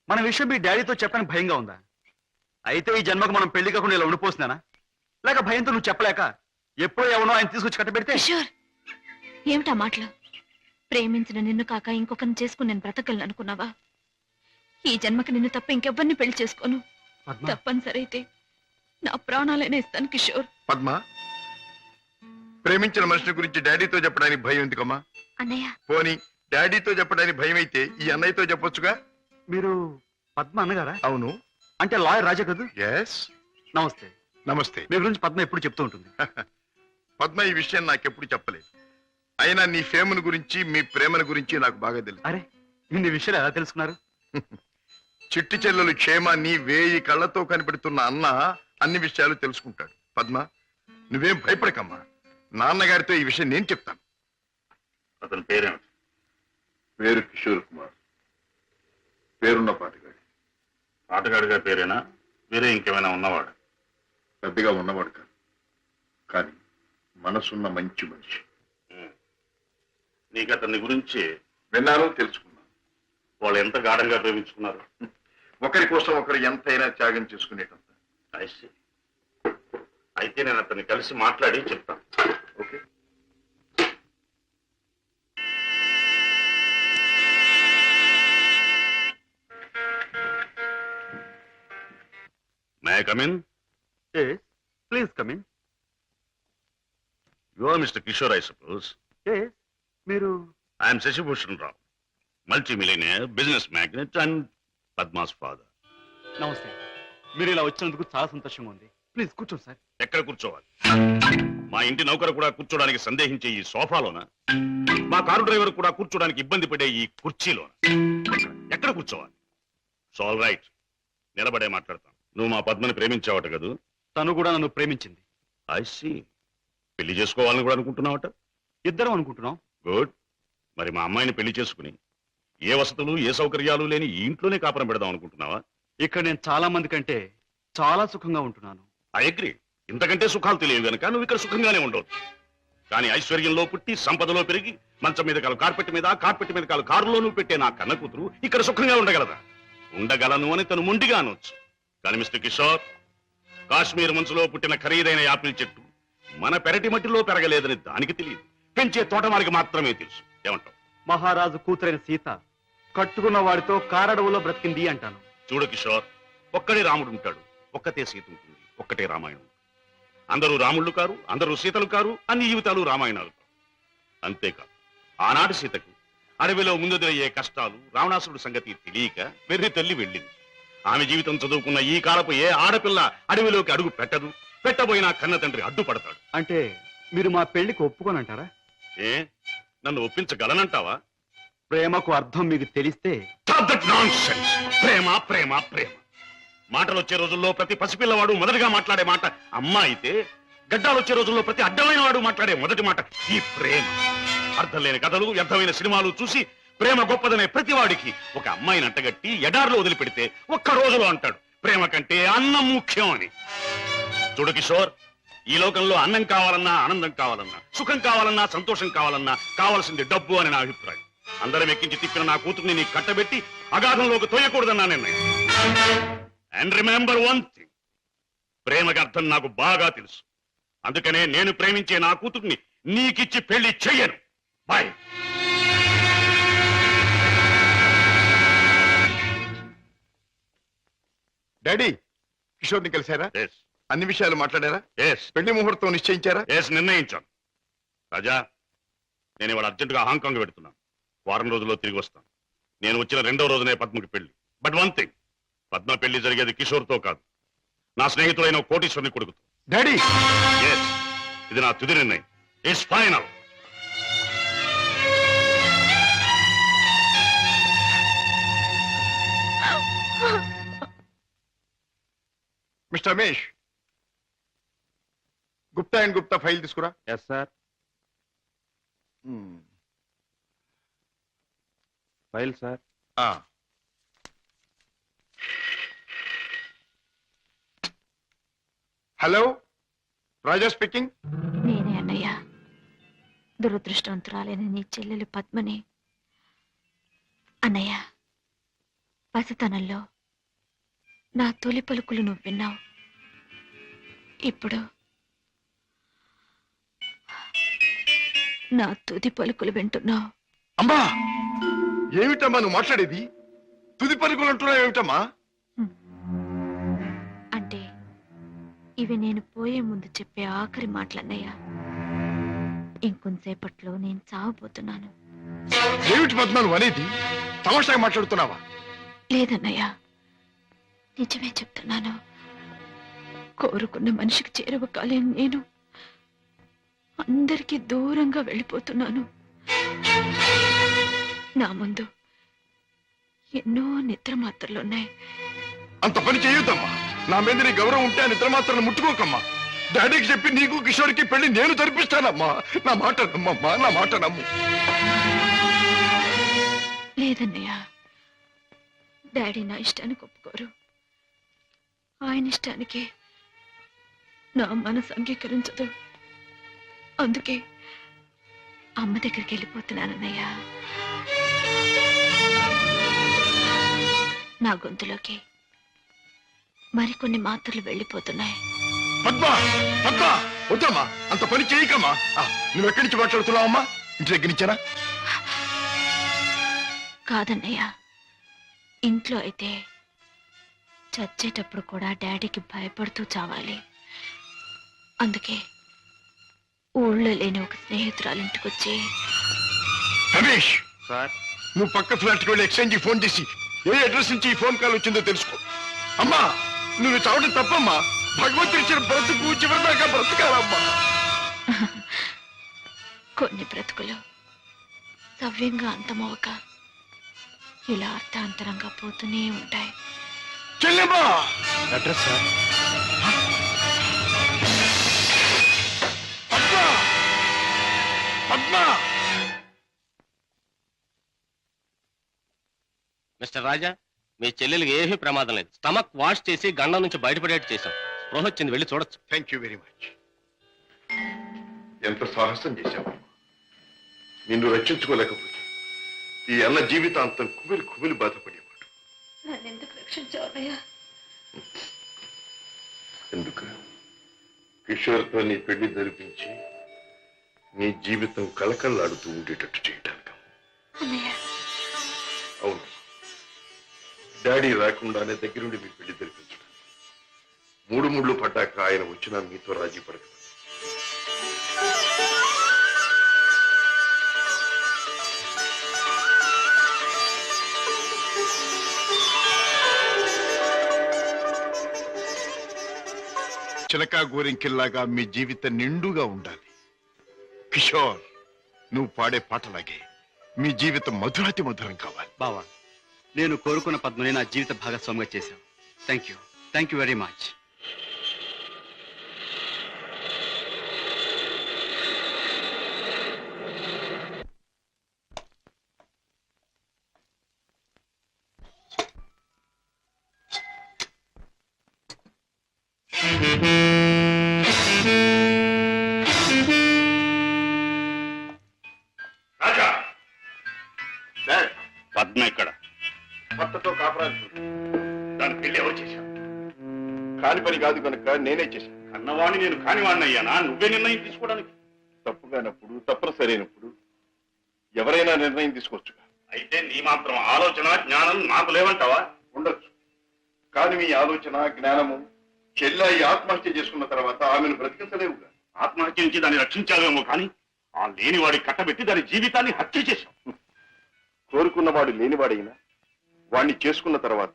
మన విషయం మీ డాడీతో చెప్పడానికి భయంగా ఉందా? అయితే ఈ జన్మకు మనం పెళ్లి కాకుండా ఇలా ఉండిపోతున్నానా? లేక భయంతో నువ్వు చెప్పలేక ఎప్పుడో ఎవనో ఆయన తీసుకొచ్చి కట్టబెడితే? కిషోర్, ఏమిటా మాటలు? ప్రేమించిన నిన్ను కాక ఇంకొకరిని చేసుకుని నేను బ్రతకలను అనుకున్నావా? ఈ జన్మకి నిన్ను తప్ప ఇంకెవ్వరిని పెళ్లి చేసుకోను. తప్పనిసరి అయితే నా ప్రాణాలైనా ఇస్తాను కిషోర్. పద్మ, ప్రేమించిన మనిషి గురించి డాడీతో చెప్పడానికి భయం ఎందుకమ్మా? అన్నయ్య, పోనీ డాడీతో చెప్పడానికి భయం అయితే ఈ అన్నయ్యతో చెప్పొచ్చుగా. మీరు పద్మ అన్నగారా? అవును. అంటే లాయర్ రాజా కదూ? ఎస్. నమస్తే. నమస్తే. మీ గురించి పద్మ ఎప్పుడు చెప్తూ ఉంటుంది. పద్మ ఈ విషయం నాకెప్పుడు చెప్పలేదు. అయినా నీ ఫేమును గురించి మీ ప్రేమను గురించి నాకు బాగా తెలుసు. అరే, ఇన్ని విషయాలు ఎలా తెలుసుకున్నారు? చిట్టి చెల్లెలు క్షేమాన్ని 1000 కళ్ళతో కనిపెడుతున్న అన్న అన్ని విషయాలు తెలుసుకుంటాడు. పద్మ, నువ్వేం భయపడకమ్మా. నాన్నగారితో ఈ విషయం నేను చెప్తాను. అతని పేరేమిటి? పేరు కిషోర్ కుమార్. పేరున్న పాటగాడి. ఆటగాడిగా పేరేనా? వేరే ఇంకేమైనా ఉన్నవాడు? పెద్దగా ఉన్నవాడు కాదు, కానీ మనసున్న మంచి మనిషి. నీకు అతని గురించి విన్నాను, తెలుసుకున్నాను. వాళ్ళు ఎంత గాఢంగా ప్రేమించుకున్నారు? ఒకరి కోసం ఒకరు ఎంతైనా త్యాగం చేసుకునేటంత. అయితే నేను అతన్ని కలిసి మాట్లాడి చెప్తాను. Okay. May I come in? Please come in. You are mister Kishore, I suppose. మీరు? I'm Shashibhushan Rao, multi millionaire, business magnate and Padma's father. నమస్తే. మీరు ఇలా వచ్చినందుకు చాలా సంతోషంగా ఉంది. ప్లీజ్ కూర్చోండి సార్. ఎక్కడ కూర్చోవాలి? మా ఇంటి నౌకరు కూడా కూర్చోడానికి సందేహించే ఈ సోఫాలోనా? మా కారు డ్రైవర్ కూడా కూర్చోడానికి ఇబ్బంది పడే ఈ కుర్చీలోనా? ఎక్కడ కూర్చోవాలి? ఆల్ రైట్, నిలబడే మాట్లాడతాను. నువ్వు మా పద్మని ప్రేమించావట కదూ? తను కూడా నన్ను ప్రేమించింది. I see. పెళ్లి చేసుకోవాలని కూడా అనుకుంటున్నావట? ఇద్దరం అనుకుంటున్నాం. గుడ్. మరి మా అమ్మాయిని పెళ్లి చేసుకుని ఏ వసతులు ఏ సౌకర్యాలు లేని ఈ ఇంట్లోనే కాపురం పెడదాం అనుకుంటున్నావా? ఇక్కడ నేను చాలా మంది కంటే చాలా సుఖంగా ఉంటున్నాను. I agree. ఇంతకంటే సుఖాలు తెలియవు గనక నువ్వు ఇక్కడ సుఖంగానే ఉండవచ్చు. కానీ ఐశ్వర్యంలో పుట్టి సంపదలో పెరిగి మంచం మీద కాలు కార్పెట్ మీద, కార్పెట్ మీద కాలు కారులో నువ్వు పెట్టే నా కన్న కూతురు ఇక్కడ సుఖంగా ఉండగలదా? ఉండగలను అని తను మొండిగా అనొచ్చు. కానీ మిస్టర్ కిషోర్, కాశ్మీర్ మంచులో పుట్టిన ఖరీదైన యాపిల్ చెట్టు మన పెరటి మట్టిలో పెరగలేదని దానికి తెలియదు, పెంచే తోటమాలికి మాత్రమే తెలుసు. ఏమంటావు? మహారాజు కూతురైన సీత కట్టుకున్న వాడితో కారడవులో బ్రతికింది అంటాను. చూడు కిషోర్, ఒక్కడే రాముడు ఉంటాడు, ఒక్కతే సీత ఉంటుంది, ఒక్కటే రామాయణం. అందరూ రాముళ్ళు కారు, అందరూ సీతలు కారు, అన్ని జీవితాలు రామాయణాలు కారు. అంతేకాదు, ఆనాటి సీతకు అడవిలో ముందుదయ్యే కష్టాలు, రావణాసురుడు సంగతి తెలియక వెర్రి తల్లి వెళ్ళింది. ఆమె జీవితం చదువుకున్న ఈ కాలపు ఏ ఆడపిల్ల అడవిలోకి అడుగు పెట్టదు. పెట్టబోయినా కన్న తండ్రి అడ్డుపడతాడు. అంటే మీరు మా పెళ్లికి ఒప్పుకోనంటారా? ఏ, నన్ను ఒప్పించగలనంటావా? ప్రేమకు అర్థం మీకు తెలిస్తే? ప్రేమ ప్రేమ ప్రేమ మాటలు వచ్చే రోజుల్లో ప్రతి పసిపిల్లవాడు మొదటిగా మాట్లాడే మాట అమ్మ అయితే, గడ్డాలు వచ్చే రోజుల్లో ప్రతి అడ్డమైన వాడు మాట్లాడే మొదటి మాట ఈ ప్రేమ. అర్థం లేని కథలు, వ్యర్థమైన సినిమాలు చూసి ప్రేమ గొప్పదనే ప్రతివాడికి ఒక అమ్మాయిని అంటగట్టి ఎడారిలో వదిలిపెడితే ఒక్క రోజులో అంటాడు ప్రేమ కంటే అన్నం ముఖ్యం అని. చూడు కిషోర్, ఈ లోకంలో అన్నం కావాలన్నా, ఆనందం కావాలన్నా, సుఖం కావాలన్నా, సంతోషం కావాలన్నా కావాల్సింది డబ్బు అని నా అభిప్రాయం. అందరం ఎక్కించి తిప్పిన నా కూతుర్ని నీ కట్టబెట్టి అగాధంలోకి తోయకూడదన్నా నిర్ణయం. అండ్ రిమెంబర్ వన్ థింగ్, ప్రేమకి అర్థం నాకు బాగా తెలుసు. అందుకనే నేను ప్రేమించే నా కూతుర్ని నీకిచ్చి పెళ్లి చెయ్యను. బాయ్. డాడీ, కిషోర్ని కలిశారా? ఎస్. అన్ని విషయాలు మాట్లాడారా? ఎస్. పెళ్లి ముహూర్తం నిశ్చయించారా? ఎస్, నిర్ణయించాను. రాజా, నేను ఇవాళ అర్జెంటుగా హాంకాంగ్ పెడుతున్నాను. వారం రోజుల్లో తిరిగి వస్తాను. నేను వచ్చిన 2వ రోజునే పద్మకి పెళ్లి. బట్ వన్ థింగ్, పద్మ పెళ్లి జరిగేది కిషోర్తో కాదు, నా స్నేహితుడైన కోటీశ్వరుని కొడుకుతో. డాడీ, ఎస్, ఇది నా తుది నిర్ణయం. It's final. Mister Ramesh, Gupta and Gupta file తీసుకురా. Yes sir. File sir. Hello, Raja speaking. నేనే అన్నయ్య. దురదృష్టవంతురాలైన నీ చెల్లెలు పద్మని. అన్నయ్య, పసితనంలో నా తొలి పలుకులు నువ్వు విన్నావు. ఇప్పుడు నా తుది పలుకులు వింటున్నావు. అమ్మా ఏమిటమ్మా నువ్వు మాట్లాడేది? తుది పలుకులు అంటున్నావు ఏమిటమ్మా? అంటే ఇవి నేను పోయే ముందు చెప్పే ఆఖరి మాటలన్నయ్య. ఇంకొంతసేపట్లో నేను చావబోతున్నాను. ఏమిటి పద్మ నువ్వు అనేది? తమాషాగా మాట్లాడుతున్నావా? లేదన్నయ్య, నిజమే చెప్తున్నాను. కోరుకున్న మనిషికి చేరువ కాలేను నేను అందరికీ దూరంగా వెళ్ళిపోతున్నాను. నా ముందు ఎన్నో నిద్ర మాత్రలున్నాయి. అంత పని చేయొద్దమ్మా. నా మీద నీ గౌరవం ఉంటే ఆ నిద్ర మాత్రం ముట్టుకోకమ్మా. డాడీకి చెప్పి నీకు కిషోర్కి పెళ్లి నేను జరిపిస్తానమ్మా. నా మాట నమ్మమ్మా, నా మాట నమ్ము. లేదన్నయ్య, డాడీ నా ఇష్టానికి ఒప్పుకోరు. ఆయన ఇష్టానికి నా మనసు అంగీకరించదు. అందుకే అమ్మ దగ్గరికి వెళ్ళిపోతున్నానన్నయ్య. నా గొంతులోకి మరికొన్ని మాత్రలు వెళ్ళిపోతున్నాయి. పద్మ పద్మ వద్దమ్మా, అంత పని చేయకమ్మా. నువ్వెక్కడి నుంచి మాట్లాడుతున్నావమ్మా? ఇంటి దగ్గర నుంచేనా? కాదన్నయ్య, ఇంట్లో అయితే చచ్చేటప్పుడు కూడా డాడీకి భయపడుతూ చావాలి. అందుకే ఊళ్ళో లేని ఒక స్నేహితురాలింటికొచ్చి. రమేష్, సార్, నువ్వు పక్క ఫ్లాట్కి వెళ్ళి ఎక్స్చేంజ్ ఫోన్ చేసి ఏ అడ్రస్ నుంచి ఈ ఫోన్ కాల్ వచ్చిందో తెలుసుకో. అమ్మా నువ్వు చావడం తప్పమ్మా. భగవంతుడు ఇచ్చిన బ్రతుకు చివరిదాకా బ్రతకాలమ్మా. కొన్ని బ్రతుకులు సవ్యంగా అంతమవక ఇలా అర్థాంతరంగా పోతూనే ఉంటాయి. చెల్లెమ్మా address sir. Padma Padma mister Raja, మీ చెల్లెలికి ఏమీ ప్రమాదం లేదు. స్టమక్ వాష్ చేసి గండం నుంచి బయటపడేట్టు చేశాం. స్పృహ వచ్చింది, వెళ్ళి చూడొచ్చు. Thank you very much. ఎంత సాహసం చేశావు. నిన్ను రక్షించుకోలేకపోతే ఈ అన్న జీవితాంతం కుమిలి కుమిలి బాధపడేవాడు. నన్నెందుకు రక్షించావయ్యా? ఎందుకు? కిషోర్తో నీ పెళ్లి జరిపించి నీ జీవితం కలకల్లాడుతూ ఉండేటట్టు చేయటానికి. అన్నయ్య, అవును, డాడీ రాకుండానే దగ్గరుండి మీ పెళ్లి జరిపించడం. మూడు ముళ్ళు పడ్డాక ఆయన వచ్చినా మీతో రాజీ పడక. చిలకా గోరింకిల్లాగా మీ జీవితం నిండుగా ఉండాలి. కిషోర్, నువ్వు పాడే పాటలాగే మీ జీవితం మధురాతి మధురం కావాలి. బావా, నేను కోరుకున్న పద్మని నా జీవిత భాగస్వామిగా చేశావు. Thank you very much. Raja, dad, Padma ఇక్కడ. భర్తతో కాపురాలు దాని పెళ్లి ఎవరు చేశావు? కాని పని కాదు కనుక నేనే చేశాను. అన్నవాణ్ణి నేను కానివాణ్ణి అయ్యానా? నువ్వే నిర్ణయం తీసుకోవడానికి. తప్పుగానప్పుడు తప్పనిసరి అయినప్పుడు ఎవరైనా నిర్ణయం తీసుకోవచ్చుగా. అయితే నీ మాత్రం ఆలోచన జ్ఞానం నాకు లేవంటావా? ఉండొచ్చు, కానీ మీ ఆలోచన జ్ఞానము చెల్లాయి ఆత్మహత్య చేసుకున్న తర్వాత ఆమెను బ్రతికించలేవుగా. ఆత్మహత్య నుంచి దాన్ని రక్షించావేమో కానీ ఆ లేనివాడి కట్టబెట్టి దాని జీవితాన్ని హత్య చేశావు. కోరుకున్నవాడు లేనివాడైనా వాణ్ణి చేసుకున్న తర్వాత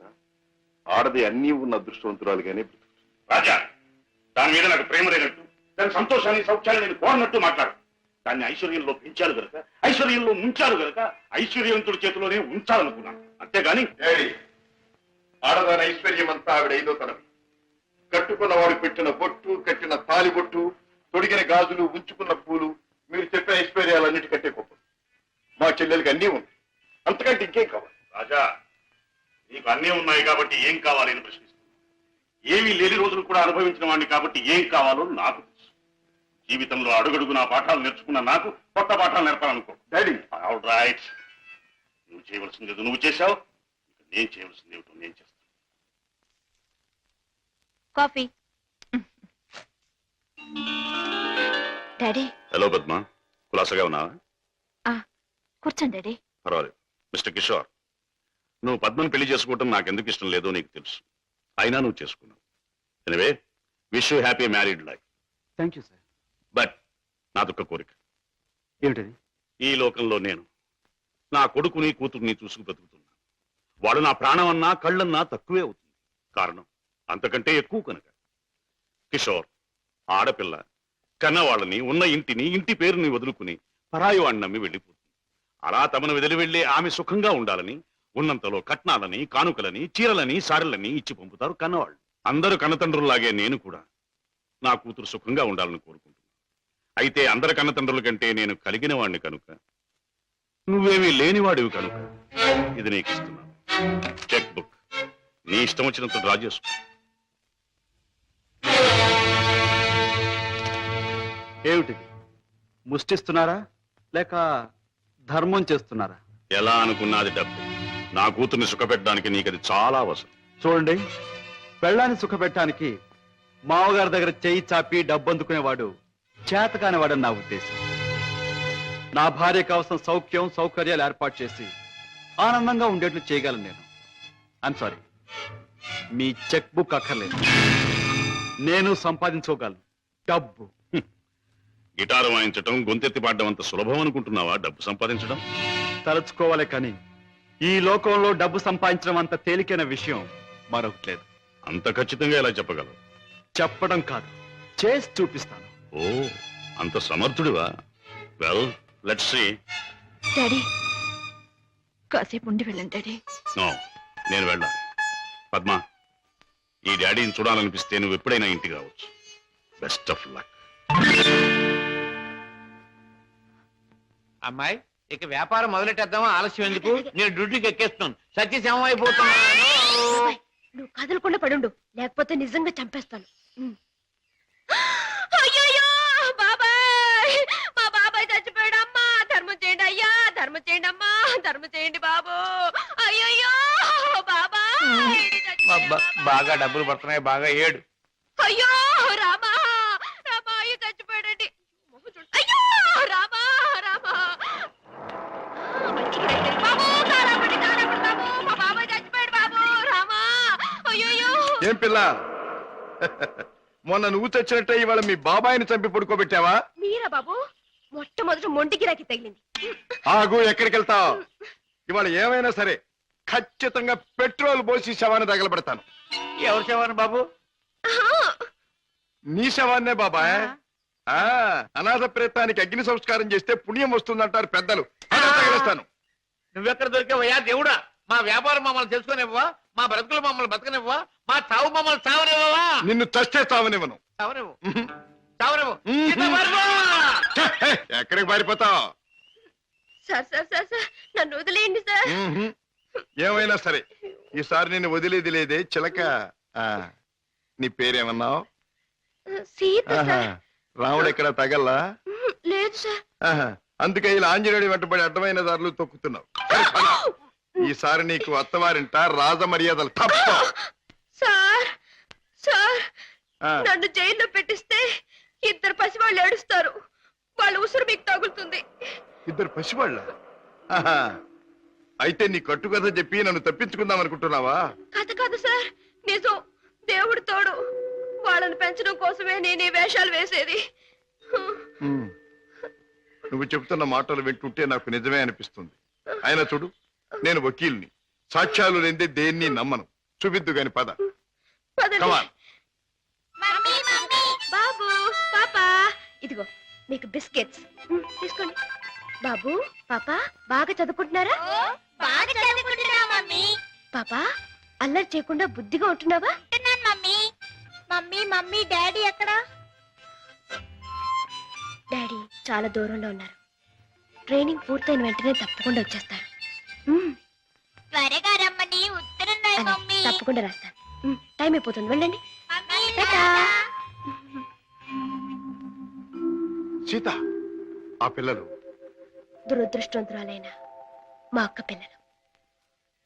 ఆడది అన్నీ ఉన్న అదృష్టవంతురాలుగానే బ్రతుకుతుంది. రాజా, దాని మీద నాకు ప్రేమ లేనట్టు, దాని సంతోషాన్ని సౌఖ్యాన్ని నేను కోరనట్టు మాట్లాడు. దాన్ని ఐశ్వర్యంలో పెంచారు గనక, ఐశ్వర్యంలో ముంచారు గనక ఐశ్వర్యవంతుడి చేతిలోనే ఉంచాలనుకున్నాను. అంతేగాని డాడీ, ఆడదాని ఐశ్వర్యం అంతా ఆవిడ ఐదో తనవి. కట్టుకున్నవాడు పెట్టిన బొట్టు, కట్టిన తాలి బొట్టు, తొడిగిన గాజులు, ఉంచుకున్న పూలు, మీరు చెప్పిన ఐశ్వర్యాలన్నిటికంటే గొప్ప. మా చెల్లెలకి అన్నీ ఉంది, అంతకంటే ఇంకేం కావాలి? రాజా, నీకు అన్నీ ఉన్నాయి కాబట్టి ఏం కావాలి అని ప్రశ్నిస్తున్నాను. ఏమీ లేని రోజులు కూడా అనుభవించిన వాడిని కాబట్టి ఏం కావాలో నాకు తెలుసు. జీవితంలో అడుగడుగునా పాఠాలు నేర్చుకున్న నాకు కొత్త పాఠాలు నేర్పాలనుకో. డాడీ, ఆల్ రైట్, నువ్వు చేయవలసింది నువ్వు చేశావు, నేను చేయవలసింది ఏమిటో నేను చేస్తాను. కాఫీ. డాడీ. హలో పద్మ, కులాసగా ఉన్నావా? కూర్చోండి డాడీ. పర్వాలేదు. మిస్టర్ కిషోర్, నువ్వు పద్మను పెళ్లి చేసుకోవటం నాకెందుకు ఇష్టం లేదో నీకు తెలుసు. అయినా నువ్వు చేసుకున్నావు. Anyway, wish you happy married life. Thank you sir. But నాదొక్క కోరిక. ఏమిటది? ఈ లోకంలో నేను నా కొడుకుని కూతుర్ని చూసుకు బతుకుతున్నా. వాడు నా ప్రాణమన్నా కళ్ళన్నా తక్కువే అవుతుంది. కారణం అంతకంటే ఎక్కువ కనుక. కిషోర్, ఆడపిల్ల కన్నవాళ్ళని, ఉన్న ఇంటిని, ఇంటి పేరుని వదులుకుని పరాయి వాడిని నమ్మి వెళ్ళిపోతుంది. అలా తమను వదిలి వెళ్లి ఆమె సుఖంగా ఉండాలని ఉన్నంతలో కట్నాలని, కానుకలని, చీరలని, సారెలని ఇచ్చి పంపుతారు కన్నవాళ్ళు. అందరు కన్నతండ్రుల్లాగే నేను కూడా నా కూతురు సుఖంగా ఉండాలని కోరుకుంటున్నాను. అయితే అందరి కన్నతండ్రుల కంటే నేను కలిగిన వాడిని కనుక, నువ్వేమీ లేనివాడివి కనుక ఇది నీకు ఇస్తున్నాను. చెక్ బుక్ నీ ఇష్టం వచ్చినంత డ్రా చేసుకో. ఏమిటిది? ముష్టిస్తున్నారా లేక ధర్మం చేస్తున్నారా? ఎలా అనుకున్నది డబ్బు. నా కూతుర్ని సుఖపెట్టడానికి నీకది చాలా అవసరం. చూడండి, పెళ్ళాన్ని సుఖపెట్టడానికి మామగారి దగ్గర చేయి చాపి డబ్బు అందుకునేవాడు చేతకానివాడని నా ఉద్దేశం. నా భార్య కావలసిన సౌఖ్యం సౌకర్యాలు ఏర్పాటు చేసి ఆనందంగా ఉండేట్లు చేయగలను నేను. I'm sorry, me cheque book అక్కర్లేదు. నేను సంపాదించుకోగలను డబ్బు. గిటారు వాయించటం, గొంతెత్తి పాడడం అంత సులభం అనుకుంటున్నావా డబ్బు సంపాదించడం? తలుచుకోవాలి కానీ ఈ లోకంలో డబ్బు సంపాదించడం అంత తేలికైన విషయం మరొకటి లేదు. అంత ఖచ్చితంగా ఎలా చెప్పగలవు? చెప్పడం కాదు, చేసి చూపిస్తాను. ఓ, అంత సమర్థుడివా? Well, let's see. డాడీ, కాసేపు ఉండి వెళ్ళండి డాడీ. నో, నేను వెళ్ళాలి. పద్మ, ఈ డాడీని చూడాలనిపిస్తే నువ్వు ఎప్పుడైనా ఇంటికి రావచ్చు. Best of luck. అమ్మాయి, ఇక వ్యాపారం మొదలెట్టేద్దామా? ఆలస్యం ఎందుకు? నేను డ్యూటీకి ఎక్కేస్తున్నాను. సత్యశమం అయిపోతున్నాను. నువ్వు కదలకుండా పడుండు, లేకపోతే నిజంగా చంపేస్తాను. అయ్యయ్యో, బాబాయ్, మా బాబాయ్ చచ్చిపోయాడు. అమ్మా, ధర్మం చేయండి అయ్యా, ధర్మం చేయండి అమ్మా, ధర్మం చేయండి బాబు. అయ్యయ్యో బాబాయ్ చచ్చిపోయాడు. బాగా డబ్బులు పడుతున్నాయి, బాగా ఏడు. అయ్యో రామా, రామా, అయ్యో చచ్చిపోయాడండి. అయ్యో రామా, రామా. బాబు, కారాపండి, కారాపండి బాబు, మా బాబాయ్ చచ్చిపోయాడు బాబు. రామా, అయ్యయ్యో. ఏం పిల్ల, మొన్న నువ్వు చచ్చినట్టే ఇవాళ మీ బాబాయిని చంపి పడుకోబెట్టావా? మీరా బాబు? మొట్టమొదటి మొంటికి తగిలింది. ఆగు, ఎక్కడికి వెళ్తావు? ఇవాళ ఏమైనా సరే ఖచ్చితంగా పెట్రోల్ పోసి శవాన్ని తగలబెడతాను. ఎవరు శవాన్ని బాబు? నీ శవాన్నే బాబాయ్. అనాథ ప్రేతానికి అగ్ని సంస్కారం చేస్తే పుణ్యం వస్తుందంటారు పెద్దలు. తగిలిస్తాను. నువ్వెక్కడ దొరికావయ్యా దేవుడా? మా వ్యాపారం మమ్మల్ని తెలుసుకునివ్వవా? మా బ్రతుకులు మమ్మల్ని బతకనివ్వవా? మా చావు మమ్మల్ని చావనివ్వవా? నిన్ను చస్తే చావనివ్వను. చావనివ్వు, చావనివ్వు. ఎక్కడికి పారిపోతావు? సార్ సార్ సార్ సార్, నన్ను వదిలేయండి సార్. ఏమైనా సరే ఈసారి నేను వదిలేది లేదే చిలక. నీ పేరేమన్నావు? సీత సార్. రాముడు ఎక్కడ తగల్లా? లేదు సార్. అందుకే ఇలా ఆంజనేయుడి వెంటబడి అడ్డమైన దారులు తొక్కుతున్నావు. ఈసారి నీకు అత్తవారింట రాజ మర్యాదలు తప్ప. సార్ సార్, నన్ను జైల్లో పెట్టిస్తే ఇద్దరు పసివాళ్ళు ఏడుస్తారు. వాళ్ళ ఉసురు మీకు తగులుతుంది. ఇద్దరు పసివాళ్ళ? అయితే నీ కట్టుకథ చెప్పి నన్ను తప్పించుకుందాం అనుకుంటున్నావా? కథ కాదు సార్, నిజం. దేవుడు తోడు. వాళ్ళని పెంచడం కోసమే నేను ఈ వేషాలు వేసేది. నువ్వు చెబుతున్న మాటలు వింటుంటే నాకు నిజమే అనిపిస్తుంది. అయినా చూడు, నేను వకీల్ని. సాక్ష్యాలు లేదే దేన్ని నమ్మను. చూపిద్దు గాని పద. పదండి. బాబు, పాపా, ఇదిగో మీకు బిస్కెట్స్ తీసుకోండి. బాబు, పాపా, బాగా చదువుకుంటున్నారా? బాగా చదువుకుంటున్నా మమ్మీ. పాపా, అల్లరి చేయకుండా బుద్ధిగా ఉంటున్నావా? మమ్మీ మమ్మీ మమ్మీ డాడీ ఎక్కడా? డాడీ చాలా దూరంలో ఉన్నారు. ట్రైనింగ్ పూర్తయిన వెంటనే తప్పకుండా వచ్చేస్తారు. త్వరగా రమ్మని ఉత్తరం రాయి మమ్మీ. తప్పకుండా రాస్తాను. టైం అయిపోతుంది, వెళ్ళండి. మమ్మీ, టాటా. సీత, ఆ పిల్లలు దురదృష్టవంతురాలైన మా అక్క పిల్లలు.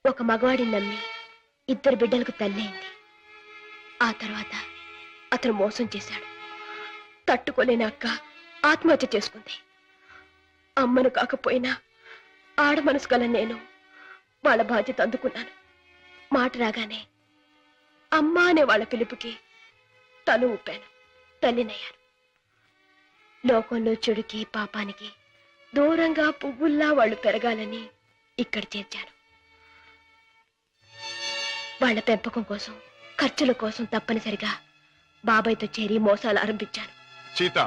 ఒక మగవాడిని నమ్మి 2 బిడ్డలకు తల్లైంది. ఆ తర్వాత అతను మోసం చేశాడు. తట్టుకోలేని అక్క ఆత్మహత్య చేసుకుంది. అమ్మను కాకపోయినా ఆడ మనసు గల నేను వాళ్ళ బాధ్యత అందుకున్నాను. మాట రాగానే అమ్మ అనే వాళ్ళ పిలుపుకి తల ఊపాను. తల్లినయ్యాను. లోకంలో చెడుకి పాపానికి దూరంగా పువ్వుల్లా వాళ్ళు పెరగాలని ఇక్కడ చేర్చాను. వాళ్ళ పెంపకం కోసం, ఖర్చుల కోసం తప్పనిసరిగా బాబాయ్తో చేరి మోసాలు ఆరంభించాను. సీత,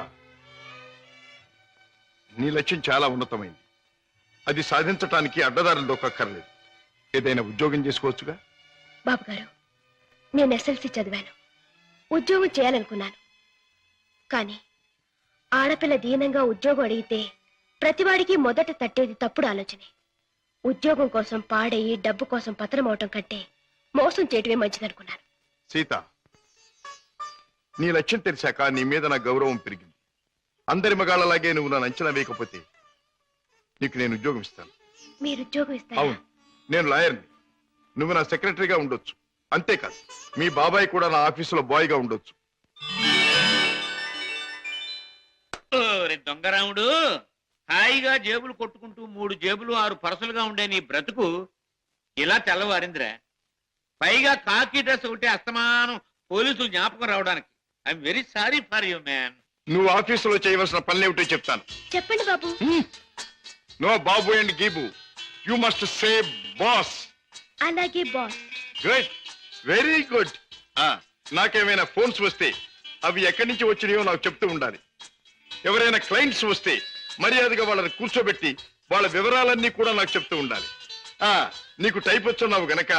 నీ లక్ష్యం చాలా ఉన్నతమైంది. అది సాధించటానికి అడ్డదారులు దొక్కక్కర్లేదు. ఏదైనా ఉద్యోగం చేసుకోవచ్చుగా. బాబుగారు, నేను ఎస్ఎల్సి చదివాను. ఉద్యోగం చేయాలనుకున్నాను. కానీ ఆడపిల్ల దీనంగా ఉద్యోగం అడిగితే ప్రతివాడికి మొదట తట్టేది తప్పుడు ఆలోచనే. ఉద్యోగం కోసం పాడయి డబ్బు కోసం పతనమవటం కంటే మోసం చేయటమే మంచిదనుకున్నాను. సీత, నీ లక్ష్యం తెలిసాక నీ మీద నా గౌరవం పెరిగింది. అందరి మగాళ్ళలాగే నువ్వు నన్ను అంచనా వేయకపోతే నీకు నేను ఉద్యోగం ఇస్తాను. మీరు ఉద్యోగం ఇస్తారా? అవును, నేను లాయర్ని. నువ్వు నా సెక్రటరీగా ఉండొచ్చు. అంతేకాదు, మీ బాబాయ్ కూడా నా ఆఫీసులో బాయ్గా ఉండొచ్చు. దొంగరాముడు, హాయిగా జేబులు కొట్టుకుంటూ 3 జేబులు 6 పరసలుగా ఉండే నీ బ్రతుకు ఇలా తెల్లవారిందిరా. పైగా కాకి డ్రెస్ ఒకటి అస్తమానం పోలీసులు జ్ఞాపకం రావడానికి. I'm very sorry for you man. నువ్వు ఆఫీసులో చేయవలసిన పనులేమిటో చెప్తాను. చెప్పండి బాబు. నో బాబు అండ్ గీబు, యు మస్ట్ సే బాస్. అలాగే బాస్. Good, very good. నాకేమైనా ఫోన్స్ వస్తే అవి ఎక్కడి నుంచి వచ్చినాయో నాకు చెప్తూ ఉండాలి. ఎవరైనా క్లయింట్స్ వస్తే మర్యాదగా వాళ్ళని కూర్చోబెట్టి వాళ్ళ వివరాలన్నీ కూడా నాకు చెప్తూ ఉండాలి. నీకు టైప్ వచ్చున్నావు గనక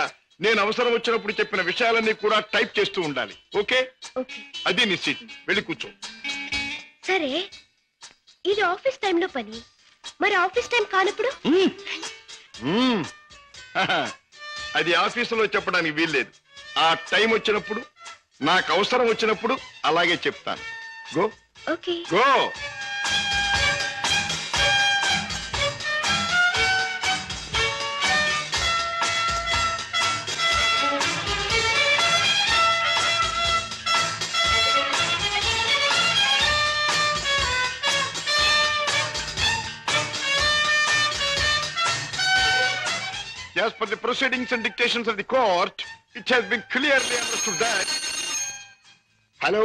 నేను అవసరం వచ్చినప్పుడు చెప్పిన విషయాలన్నీ కూడా టైప్ చేస్తూ ఉండాలి. ఓకే? ఓకే. అది నీ సీట్. వెళ్ళి కూర్చో. సరే, ఇది ఆఫీస్ టైంలో పని. మరి ఆఫీస్ టైం కానప్పుడు? అది ఆఫీసులో చెప్పడానికి వీల్లేదు. ఆ టైం వచ్చినప్పుడు, నాకు అవసరం వచ్చినప్పుడు అలాగే చెప్తాను. Go. Okay. Go. As per the proceedings and dictations of the court, it has been clearly understood that... Hello?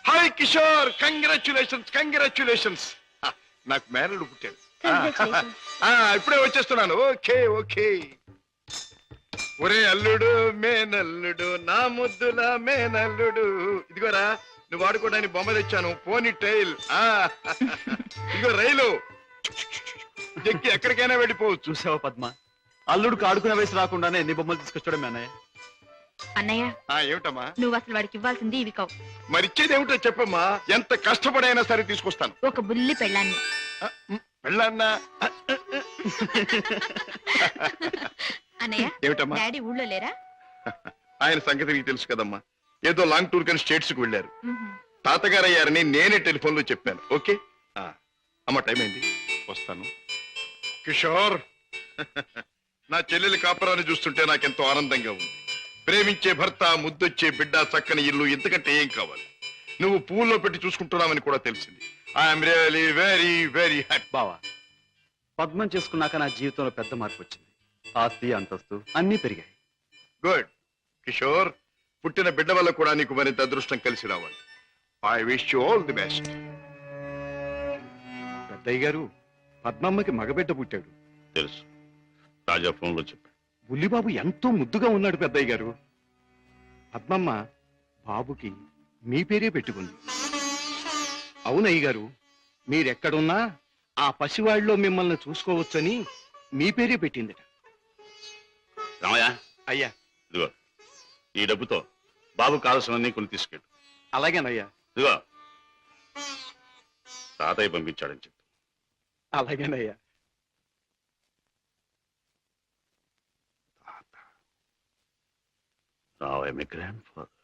Hi, Kishore! Congratulations, congratulations! నాకు మేనల్లుడు పుట్టాడు. ఇప్పుడే వచ్చేస్తున్నాను. Okay okay. ఒరే అల్లుడు, మేనల్లుడు, నా ముద్దుల మేనల్లుడు. ఇదిగోరా, నువ్వు వాడుకోవడానికి బొమ్మ తెచ్చాను. పోనీ టైల్. ఇదిగో రైలు ఎక్కి ఎక్కడికైనా వెళ్ళిపోవచ్చు. చూసావా పద్మ, అల్లుడికి ఆడుకునే వయసు రాకుండానే ఎన్ని బొమ్మలు తీసుకొచ్చాడు అన్నయ్య. అన్నయ్య, ఏమిటమ్మా? నువ్వు అసలు వాడికి ఇవ్వాల్సింది ఇవి కావు. మరిచ్చేది ఏమిటో చెప్పమ్మా. ఎంత కష్టపడైనా సరే తీసుకొస్తాను. ఒక బుల్లి పెళ్ళాన్ని. వెళ్ళన్నా. అన్నయ్య, ఏమిటమ్మా? డాడీ ఊళ్ళో లేరా? ఆయన సంగతి నీకు తెలుసు కదమ్మా. ఏదో లాంగ్ టూర్ కానీ స్టేట్స్ కు వెళ్ళారు. తాతగారు అయ్యారని నేనే టెలిఫోన్ లో చెప్పాను. ఓకే అమ్మ, టైం అయింది, వస్తాను. కిషోర్, నా చెల్లెలి కాపురాన్ని చూస్తుంటే నాకెంతో ఆనందంగా ఉంది. ప్రేమించే భర్త, ముద్దొచ్చే బిడ్డ, చక్కని ఇల్లు, ఇంతకంటే ఏం కావాలి? నువ్వు పూల్లో పెట్టి చూసుకుంటున్నావని కూడా తెలిసింది. I'm really very very happy. బావా, పద్మం చేసుకున్నాక నా జీవితంలో పెద్ద మార్పు వచ్చింది. ఆస్తి, అంతస్తు అన్నీ పెరిగాయి. గుడ్ కిషోర్, పుట్టిన బిడ్డ వల్ల కూడా నీకు మరింత అదృష్టం కలిసి రావాలి. I wish you all the best. పెద్దయ్య గారు, పద్మమ్మకి మగబిడ్డ పుట్టాడు. తెలుసు, రాజా ఫోన్ లో చెప్పాడు. బుల్లిబాబు ఎంతో ముద్దుగా ఉన్నాడు పెద్దయ్య గారు. పద్మమ్మ బాబుకి మీ పేరే పెట్టుకుంది. అవునయ్య గారు, మీరెక్కడున్నా ఆ పసివాడిలో మిమ్మల్ని చూసుకోవచ్చని మీ పేరే పెట్టిందిట. రామయ్య, అయ్యా. ఇదిగో ఈ డబ్బుతో బాబు కావాల్సినవన్నీ కొని తీసుకెళ్ళు. అలాగేనయ్యా. ఇదిగో తాతయ్య పంపించాడని చెప్పు. అలాగేనయ్యా. Now I'm a grandfather.